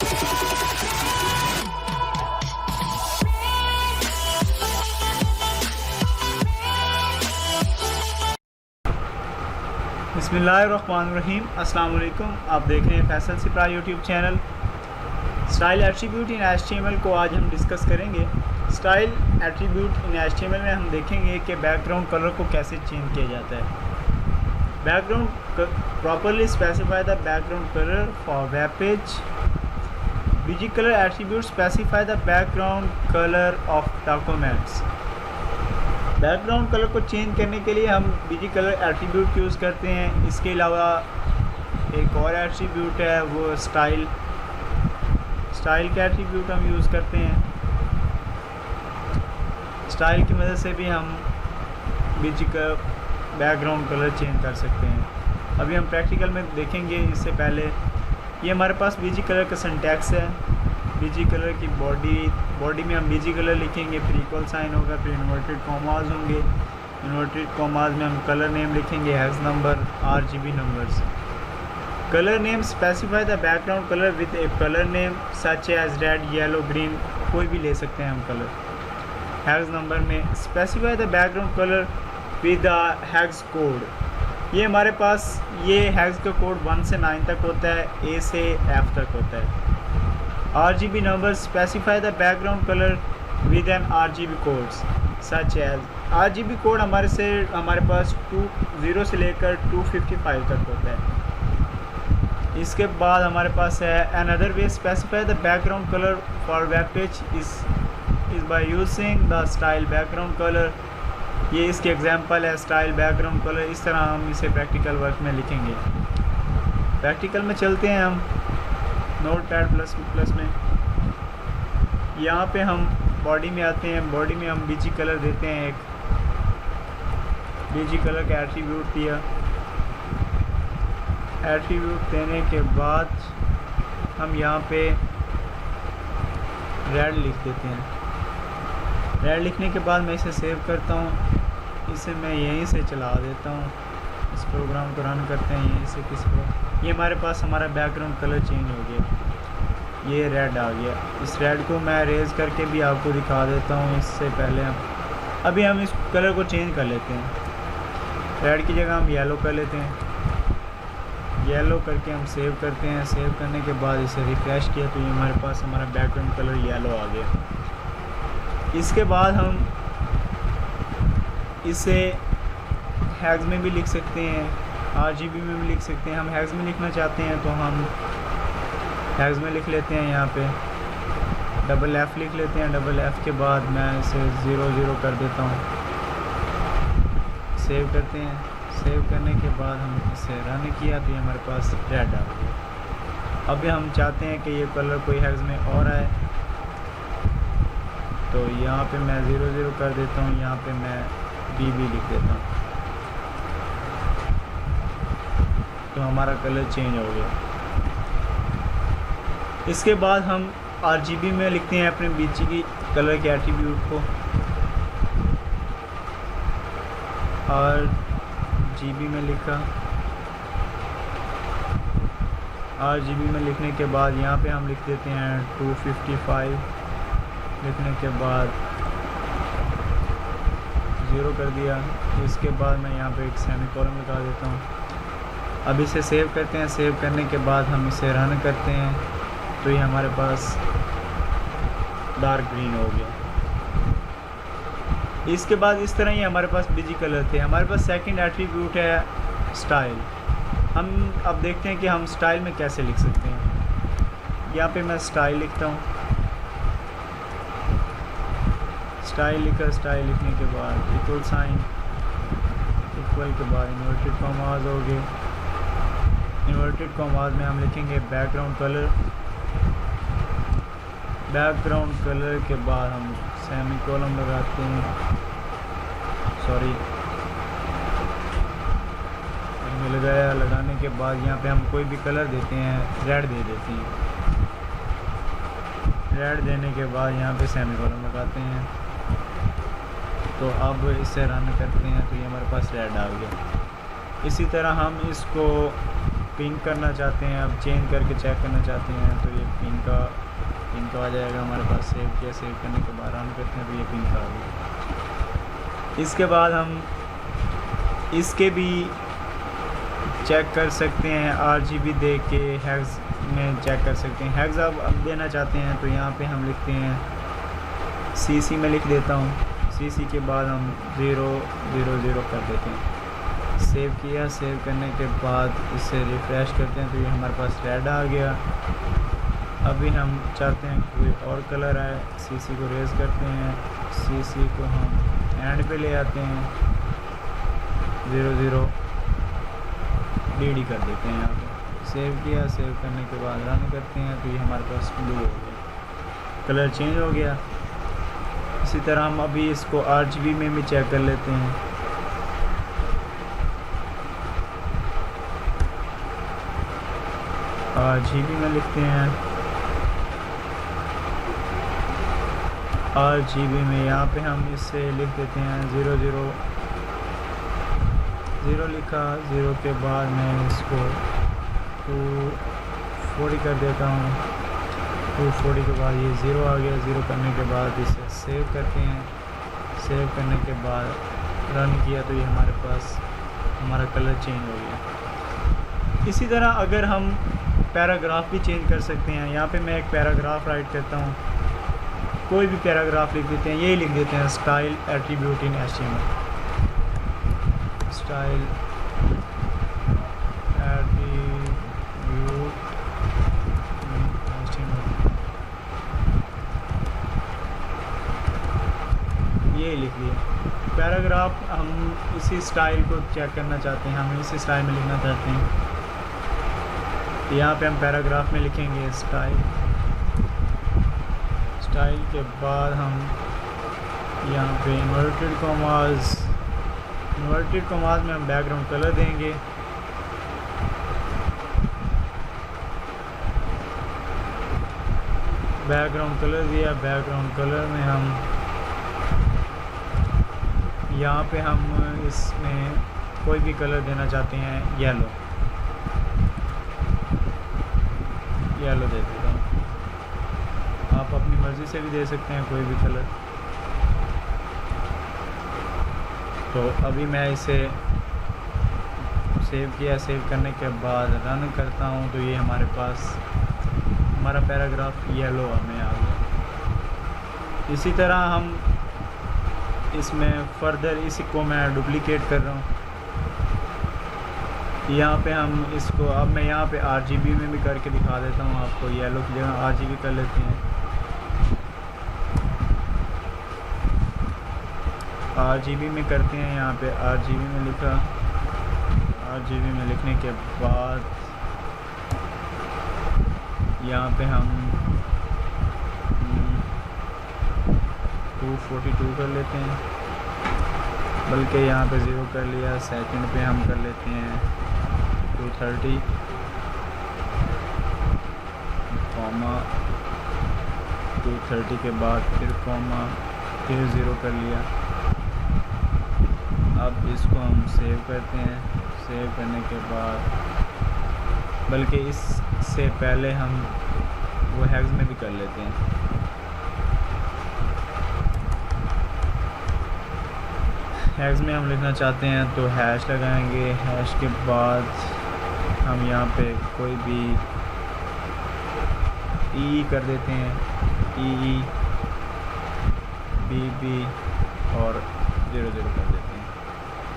बिस्मिल्लाहिर्रहमानिर्रहीम। अस्सलाम वालेकुम। आप देख रहे हैं Faisal Shipra YouTube channel. Style attribute इन HTML को आज हम डिस्कस करेंगे। स्टाइल एट्रीब्यूट इन HTML में हम देखेंगे कि बैकग्राउंड कलर को कैसे चेंज किया जाता है। Background properly specify the background colour for web page. BG colour attribute specify the background colour of documents. Background colour को चेंज करने के लिए हम बीजी कलर एट्रीब्यूट यूज़ करते हैं। इसके अलावा एक और एट्रीब्यूट है वो स्टाइल का एट्रीब्यूट हम यूज़ करते हैं। स्टाइल की मदद से भी हम बीजी का बैकग्राउंड कलर चेंज कर सकते हैं। अभी हम प्रैक्टिकल में देखेंगे। इससे पहले ये हमारे पास बीजी कलर का सिंटैक्स है। बीजी कलर की बॉडी में हम बीजी कलर लिखेंगे, फिर इक्वल साइन होगा, फिर इन्वर्टेड कॉमाज होंगे। इन्वर्टेड कॉमाज में हम कलर नेम लिखेंगे, hash number, RGB numbers. Colour name specify the background colour with a colour name such as red, yellow, green, कोई भी ले सकते हैं हम कलर। हैश नंबर में specify the background colour with the hash code. ये हमारे पास ये हैश का कोड 1 से 9 तक होता है, A से F तक होता है। RGB numbers specify the background color with an RGB codes such as RGB code हमारे पास 20 से लेकर 255 तक होता है। इसके बाद हमारे पास है another way specify the background color for web page is by using the style background color। ये इसके एग्जांपल है स्टाइल बैकग्राउंड कलर। इस तरह हम इसे प्रैक्टिकल वर्क में लिखेंगे। प्रैक्टिकल में चलते हैं हम नोटपैड++ में। यहाँ पे हम बॉडी में आते हैं। बॉडी में हम बीजी कलर देते हैं। एक बीजी कलर का एट्रीब्यूट दिया। एट्रीब्यूट देने के बाद हम यहाँ पे रेड लिख देते हैं। रेड लिखने के बाद मैं इसे सेव करता हूँ। इसे मैं यहीं से चला देता हूँ। इस प्रोग्राम को रन करते हैं यहीं से किसी को। ये हमारे पास हमारा बैकग्राउंड कलर चेंज हो गया। ये रेड आ गया। इस रेड को मैं रेज करके भी आपको दिखा देता हूँ। इससे पहले अभी हम इस कलर को चेंज कर लेते हैं। रेड की जगह हम येलो कर लेते हैं। येलो करके हम सेव करते हैं। सेव करने के बाद इसे रिफ्रेश किया तो ये हमारे पास हमारा बैकग्राउंड कलर येलो आ गया। इसके बाद हम इसे हैश में भी लिख सकते हैं, RGB में भी लिख सकते हैं। हम हैश में लिखना चाहते हैं तो हम हैश में लिख लेते हैं। यहाँ पे F लिख लेते हैं। F के बाद मैं इसे 0 कर देता हूँ। सेव करते हैं। सेव करने के बाद हम इसे रन किया तो ये हमारे पास रेड आ गया। अभी हम चाहते हैं कि ये कलर कोई हैश में और आए तो यहाँ पे मैं 0 कर देता हूँ। यहाँ पे मैं BB लिख देता हूँ तो हमारा कलर चेंज हो गया। इसके बाद हम RGB में लिखते हैं अपने बीजी की कलर के एट्रीब्यूट को। RGB में लिखा। RGB में लिखने के बाद यहाँ पे हम लिख देते हैं 255। लिखने के बाद 0 कर दिया। इसके बाद मैं यहाँ पे एक सेमीकोलन लगा देता हूँ। अब इसे सेव करते हैं। सेव करने के बाद हम इसे रन करते हैं तो ये हमारे पास डार्क ग्रीन हो गया। इसके बाद इस तरह ही हमारे पास बीजी कलर थे। हमारे पास सेकंड एट्रीब्यूट है स्टाइल। हम अब देखते हैं कि हम स्टाइल में कैसे लिख सकते हैं। यहाँ पे मैं स्टाइल लिखता हूँ। स्टाइल लिखने के बाद इक्वल साइन, इक्वल के बाद इन्वर्टेड कॉमाज हो गए। इन्वर्टेड कॉमाज में हम लिखेंगे बैकग्राउंड कलर। बैकग्राउंड कलर के बाद हम सेमीकोलन लगाते हैं। लगाने के बाद यहाँ पे हम कोई भी कलर देते हैं। रेड दे देते हैं। रेड देने के बाद यहाँ पे सेमीकोलन लगाते हैं। तो अब इसे रन करते हैं तो ये हमारे पास रेड आ गया। इसी तरह हम इसको पिंक करना चाहते हैं, अब चेंज करके चेक करना चाहते हैं तो ये पिंक आ जाएगा हमारे पास। सेव किया, सेव करने के बाद रन करते हैं तो ये पिंक आ गया। इसके बाद हम इसके भी चेक कर सकते हैं, RGB दे के हैग्स में चेक कर सकते हैं। हैग्स अब देना चाहते हैं तो यहाँ पे हम लिखते हैं CC में लिख देता हूँ। CC के बाद हम 0 0 0 कर देते हैं। सेव किया, सेव करने के बाद इसे रिफ़्रेश करते हैं तो ये हमारे पास रेड आ गया। अभी हम चाहते हैं कोई और कलर आए, CC को रेज़ करते हैं, CC को हम एंड पे ले आते हैं, 0 0 DD कर देते हैं यहाँ पे। सेव किया, सेव करने के बाद रन करते हैं तो ये हमारे पास ब्लू हो गया, कलर चेंज हो गया। इसी तरह हम अभी इसको RGB में भी चेक कर लेते हैं। RGB में लिखते हैं, RGB में यहाँ पे हम इससे लिख देते हैं 0 0 0 लिखा, 0 के बाद मैं इसको 240 कर देता हूँ। 240 के बाद ये 0 आ गया। 0 करने के बाद इसे सेव करते हैं। सेव करने के बाद रन किया तो ये हमारे पास हमारा कलर चेंज हो गया। इसी तरह अगर हम पैराग्राफ भी चेंज कर सकते हैं। यहाँ पे मैं एक पैराग्राफ राइट करता हूँ, कोई भी पैराग्राफ लिख देते हैं, यही लिख देते हैं स्टाइल एट्रीब्यूट इन HTML। स्टाइल एट्रीब्यूट इन HTML, यही लिख दिया पैराग्राफ। हम इसी स्टाइल को चेक करना चाहते हैं, हम इसी स्टाइल में लिखना चाहते हैं। यहाँ पे हम पैराग्राफ में लिखेंगे स्टाइल। स्टाइल के बाद हम यहाँ पे इन्वर्टेड कॉमास में हम बैकग्राउंड कलर देंगे। बैकग्राउंड कलर दिया। बैकग्राउंड कलर में हम यहाँ पे हम इसमें कोई भी कलर देना चाहते हैं, येलो दे देता हूँ। आप अपनी मर्ज़ी से भी दे सकते हैं कोई भी कलर। तो अभी मैं इसे सेव किया, सेव करने के बाद रन करता हूँ तो ये हमारे पास हमारा पैराग्राफ येलो हमें आ गया। इसी तरह हम इसमें फर्दर इसी को मैं डुप्लिकेट कर रहा हूँ। यहाँ पे हम इसको अब मैं यहाँ पे RGB में भी करके दिखा देता हूँ आपको। येलो की जगह RGB कर लेते हैं। RGB में करते हैं, यहाँ पे RGB में लिखा। RGB में लिखने के बाद यहाँ पे हम 242 कर लेते हैं, बल्कि यहाँ पे 0 कर लिया। सेकंड पे हम कर लेते हैं 230 कॉमा 230 के बाद फिर कॉमा फिर 0 कर लिया। अब इसको हम सेव करते हैं। सेव करने के बाद बल्कि इससे पहले हम वो हैग्स में भी कर लेते हैं। हैग्स में हम लिखना चाहते हैं तो हैश लगाएंगे। हैश के बाद हम यहाँ पे कोई भी ई कर देते हैं, ई बी और 0 0 कर देते हैं।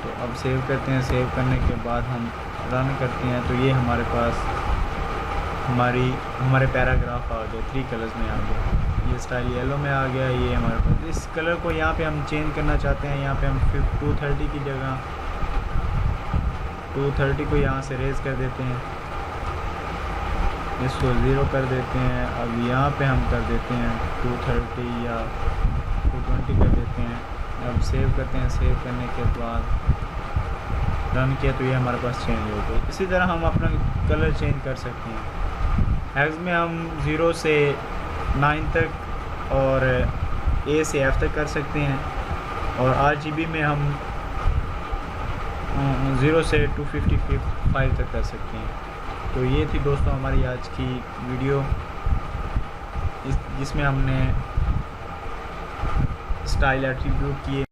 तो अब सेव करते हैं। सेव करने के बाद हम रन करते हैं तो ये हमारे पास हमारे पैराग्राफ आ गए, 3 कलर्स में आ गया। ये स्टाइल येलो में आ गया। ये हमारे पास इस कलर को यहाँ पे हम चेंज करना चाहते हैं। यहाँ पे हम 230 की जगह 230 को यहाँ से रेज़ कर देते हैं, इसको 0 कर देते हैं। अब यहाँ पे हम कर देते हैं 230 या 220 कर देते हैं। अब सेव करते हैं। सेव करने के बाद रन किया तो ये हमारे पास चेंज हो गई। इसी तरह हम अपना कलर चेंज कर सकते हैं। हैग्स में हम 0 से 9 तक और A से F तक कर सकते हैं, और RGB में हम 0 से 255 तक कर सकते हैं। तो ये थी दोस्तों हमारी आज की वीडियो, जिसमें हमने स्टाइल एट्रीब्यूट किए।